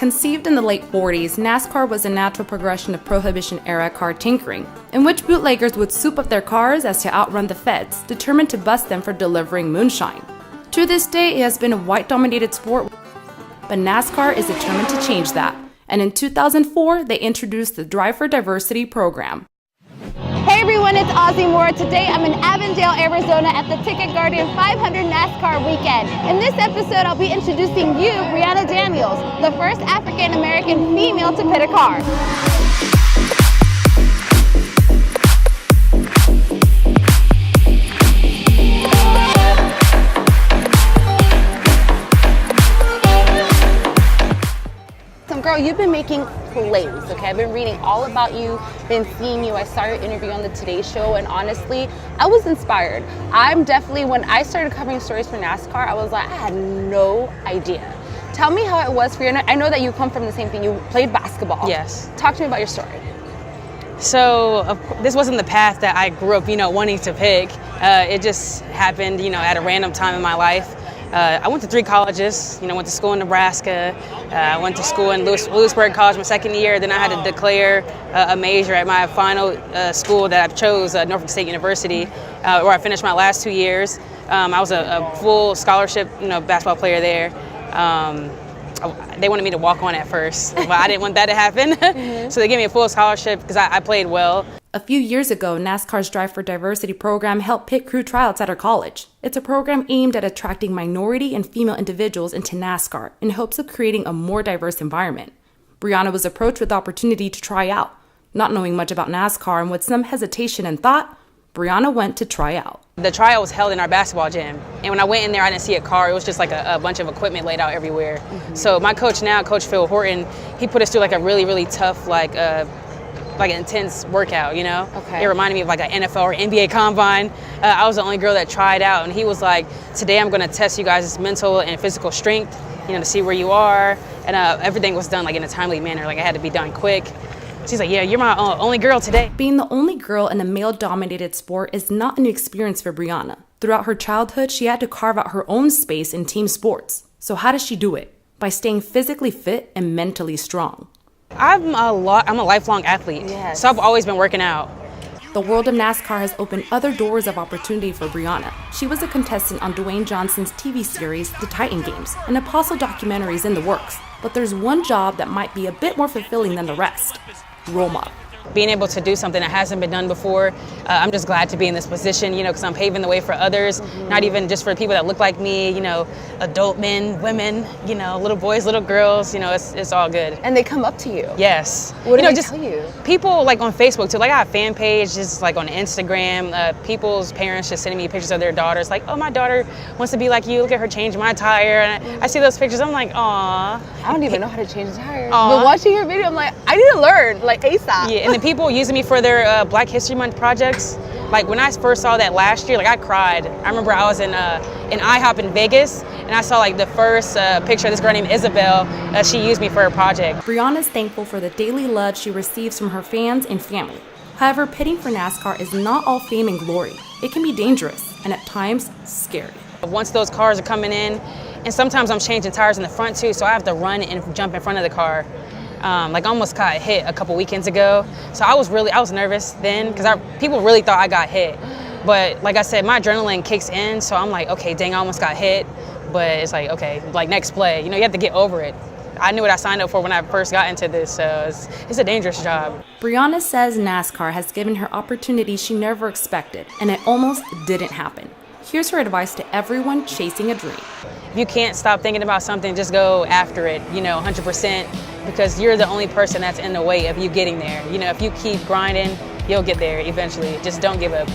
Conceived in the late 40s, NASCAR was a natural progression of Prohibition-era car tinkering, in which bootleggers would soup up their cars as to outrun the feds, determined to bust them for delivering moonshine. To this day, it has been a white-dominated sport, but NASCAR is determined to change that, and in 2004, they introduced the Drive for Diversity program. Hey everyone, it's Ozzy Moore. Today I'm in Avondale, Arizona at the Ticket Guardian 500 NASCAR weekend. In this episode, I'll be introducing you, Brehanna Daniels, the first African-American female to pit a car. Girl, you've been making plays, okay? I've been reading all about you, been seeing you. I saw your interview on the Today Show, and honestly, I was inspired. When I started covering stories for NASCAR, I was like, I had no idea. Tell me how it was for you. I know that you come from the same thing. You played basketball. Yes. Talk to me about your story. So this wasn't the path that I grew up, wanting to pick. It just happened, at a random time in my life. I went to 3 colleges, went to school in Nebraska, I went to school in Lewisburg College my second year, then I had to declare a major at my final school that I chose, Norfolk State University, where I finished my last 2 years. I was a full scholarship, basketball player there. They wanted me to walk on at first, but I didn't want that to happen. So they gave me a full scholarship because I played well. A few years ago, NASCAR's Drive for Diversity program helped pit crew tryouts at her college. It's a program aimed at attracting minority and female individuals into NASCAR in hopes of creating a more diverse environment. Brehanna was approached with the opportunity to try out. Not knowing much about NASCAR and with some hesitation and thought, Brehanna went to try out. The tryout was held in our basketball gym, and when I went in there, I didn't see a car. It was just like a bunch of equipment laid out everywhere. Mm-hmm. So my coach now, Coach Phil Horton, he put us through like a really, really tough, like an intense workout, Okay. It reminded me of like an NFL or NBA combine. I was the only girl that tried out, and he was like, today I'm going to test you guys' mental and physical strength, to see where you are. And everything was done like in a timely manner, like it had to be done quick. She's like, yeah, you're my only girl today. Being the only girl in a male-dominated sport is not a new experience for Brehanna. Throughout her childhood, she had to carve out her own space in team sports. So how does she do it? By staying physically fit and mentally strong. I'm a lifelong athlete, yes. So I've always been working out. The world of NASCAR has opened other doors of opportunity for Brehanna. She was a contestant on Dwayne Johnson's TV series, The Titan Games, and Apostle documentaries in the works. But there's one job that might be a bit more fulfilling than the rest: role model. Being able to do something that hasn't been done before, I'm just glad to be in this position, because I'm paving the way for others, not even just for people that look like me, adult men, women, little boys, little girls, it's all good. And they come up to you? Yes. What do they tell you? People like on Facebook too, like I have a fan page, just like on Instagram, people's parents just sending me pictures of their daughters, like, oh, my daughter wants to be like you, look at her change my tire, and I see those pictures, I'm like, aw. I don't even know how to change a tire. But watching your video, I'm like, I need to learn, like ASAP. Yeah, and the people using me for their Black History Month projects, like when I first saw that last year, like I cried. I remember I was in IHOP in Vegas, and I saw like the first picture of this girl named Isabel. She used me for her project. Brehanna's thankful for the daily love she receives from her fans and family. However, pitting for NASCAR is not all fame and glory. It can be dangerous and at times scary. Once those cars are coming in, and sometimes I'm changing tires in the front too, so I have to run and jump in front of the car. Like I almost got hit a couple weekends ago. So I was nervous then because people really thought I got hit. But like I said, my adrenaline kicks in, so I'm like, okay, dang, I almost got hit. But it's like, okay, like next play, you have to get over it. I knew what I signed up for when I first got into this, so it's a dangerous job. Brehanna says NASCAR has given her opportunities she never expected, and it almost didn't happen. Here's her advice to everyone chasing a dream. If you can't stop thinking about something, just go after it, 100%, because you're the only person that's in the way of you getting there. If you keep grinding, you'll get there eventually. Just don't give up.